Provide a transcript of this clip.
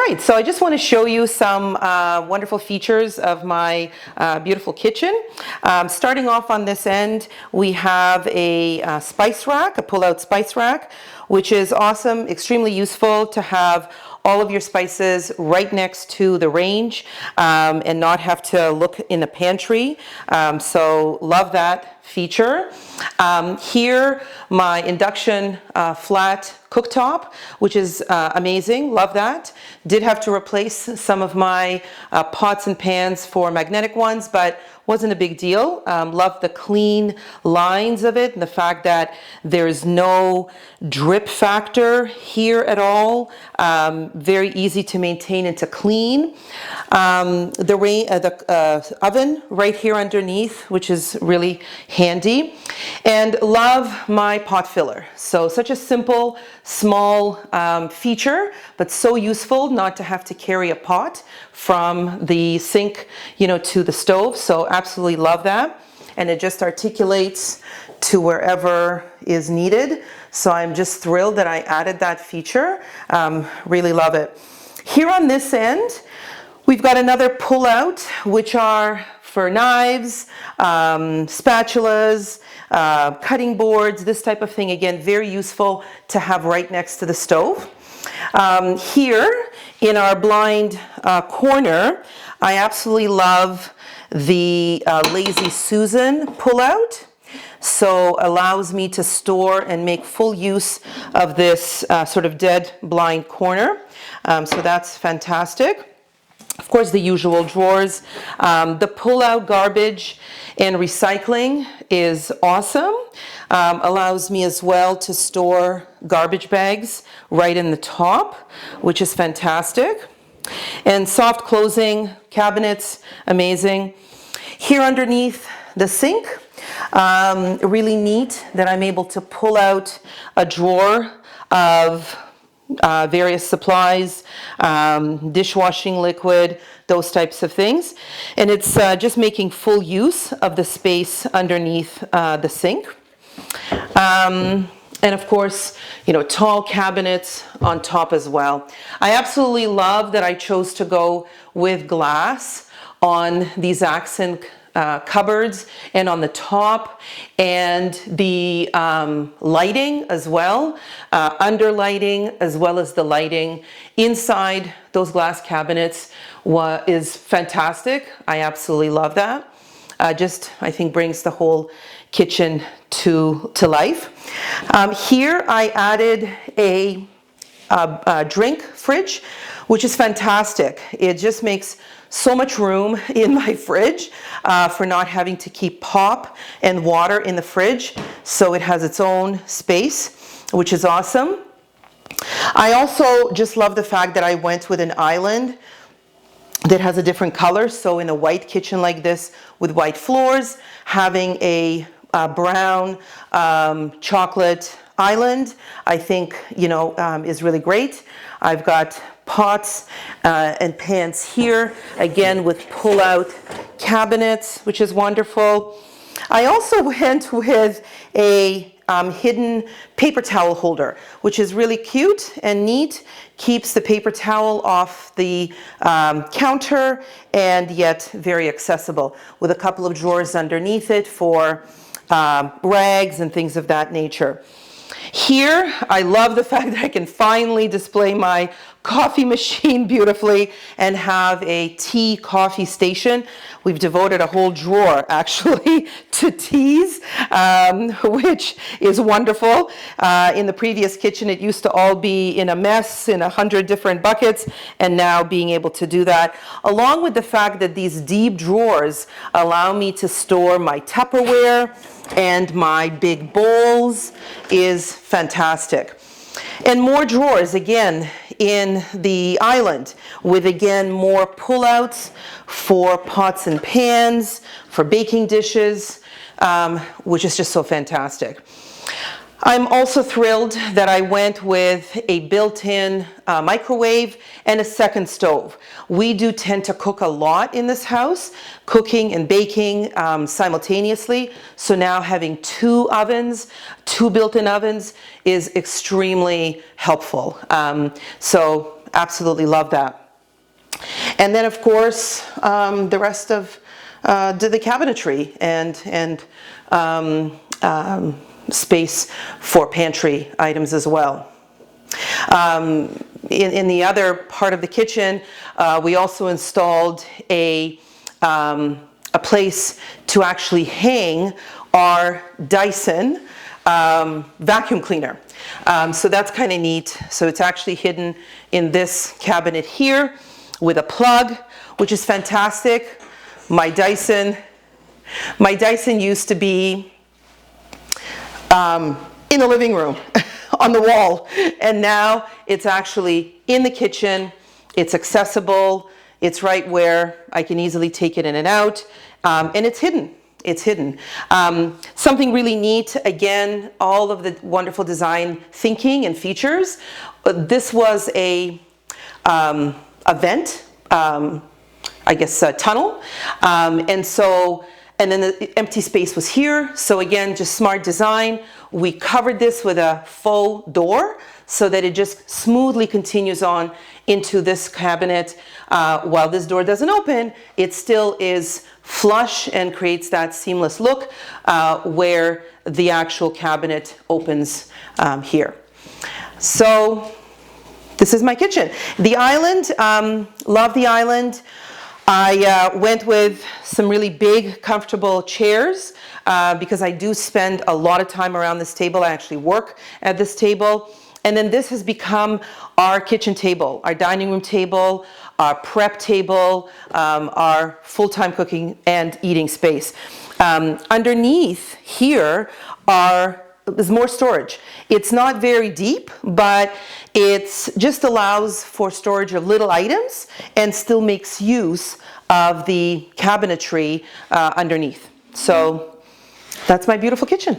right, so I just want to show you some wonderful features of my beautiful kitchen. Starting off on this end, we have a spice rack, a pull-out spice rack, which is awesome, extremely useful to have all of your spices right next to the range and not have to look in the pantry. So love that feature. Here, my induction flat cooktop, which is amazing, love that. Did have to replace some of my pots and pans for magnetic ones, but wasn't a big deal. Love the clean lines of it and the fact that there's no drip factor here at all. Very easy to maintain and to clean. The oven right here underneath, which is really handy. And love my pot filler. So such a simple, small feature, but so useful not to have to carry a pot from the sink, to the stove. So absolutely love that. And it just articulates to wherever is needed. So I'm just thrilled that I added that feature. Really love it. Here on this end, we've got another pull-out, which are for knives, spatulas, cutting boards, this type of thing. Again, very useful to have right next to the stove. Here in our blind corner, I absolutely love the Lazy Susan pull-out. So allows me to store and make full use of this sort of dead blind corner. So that's fantastic. Of course, the usual drawers. The pull-out garbage and recycling is awesome. Allows me as well to store garbage bags right in the top, which is fantastic. And soft closing cabinets, amazing. Here underneath the sink, really neat that I'm able to pull out a drawer of various supplies, dishwashing liquid, those types of things. And it's just making full use of the space underneath the sink. And of course, tall cabinets on top as well. I absolutely love that I chose to go with glass on these accent cupboards and on the top, and the lighting as well, under lighting as well as the lighting inside those glass cabinets is fantastic. I absolutely love that. Just, I think, brings the whole kitchen to life. Here I added a drink fridge, which is fantastic. It just makes so much room in my fridge for not having to keep pop and water in the fridge. So it has its own space, which is awesome. I also just love the fact that I went with an island that has a different color. So in a white kitchen like this with white floors, having a brown chocolate island, I think, is really great. I've got pots and pans here, again with pull-out cabinets, which is wonderful. I also went with a hidden paper towel holder, which is really cute and neat. Keeps the paper towel off the counter and yet very accessible, with a couple of drawers underneath it for rags and things of that nature. Here, I love the fact that I can finally display my coffee machine beautifully and have a tea coffee station. We've devoted a whole drawer actually to teas, which is wonderful. In the previous kitchen, it used to all be in a mess in 100 different buckets, and now being able to do that, along with the fact that these deep drawers allow me to store my Tupperware and my big bowls, is fantastic. And more drawers again in the island, with again more pullouts for pots and pans, for baking dishes, which is just so fantastic. I'm also thrilled that I went with a built-in microwave and a second stove. We do tend to cook a lot in this house, cooking and baking simultaneously. So now having two ovens, two built-in ovens, is extremely helpful. So absolutely love that. And then of course, the rest of the cabinetry and space for pantry items as well. In the other part of the kitchen, we also installed a place to actually hang our Dyson vacuum cleaner. So that's kind of neat. So it's actually hidden in this cabinet here with a plug, which is fantastic. My Dyson used to be in the living room on the wall, and now it's actually in the kitchen. It's accessible. It's right where I can easily take it in and out, and it's hidden. It's hidden. Something really neat, again, all of the wonderful design thinking and features. This was a vent, I guess a tunnel, and then the empty space was here. So again, just smart design. We covered this with a faux door so that it just smoothly continues on into this cabinet. While this door doesn't open, it still is flush and creates that seamless look where the actual cabinet opens here. So this is my kitchen. The island, love the island. I went with some really big, comfortable chairs because I do spend a lot of time around this table. I actually work at this table. And then this has become our kitchen table, our dining room table, our prep table, our full-time cooking and eating space. Underneath here is more storage. It's not very deep, but it just allows for storage of little items and still makes use of the cabinetry underneath. So that's my beautiful kitchen.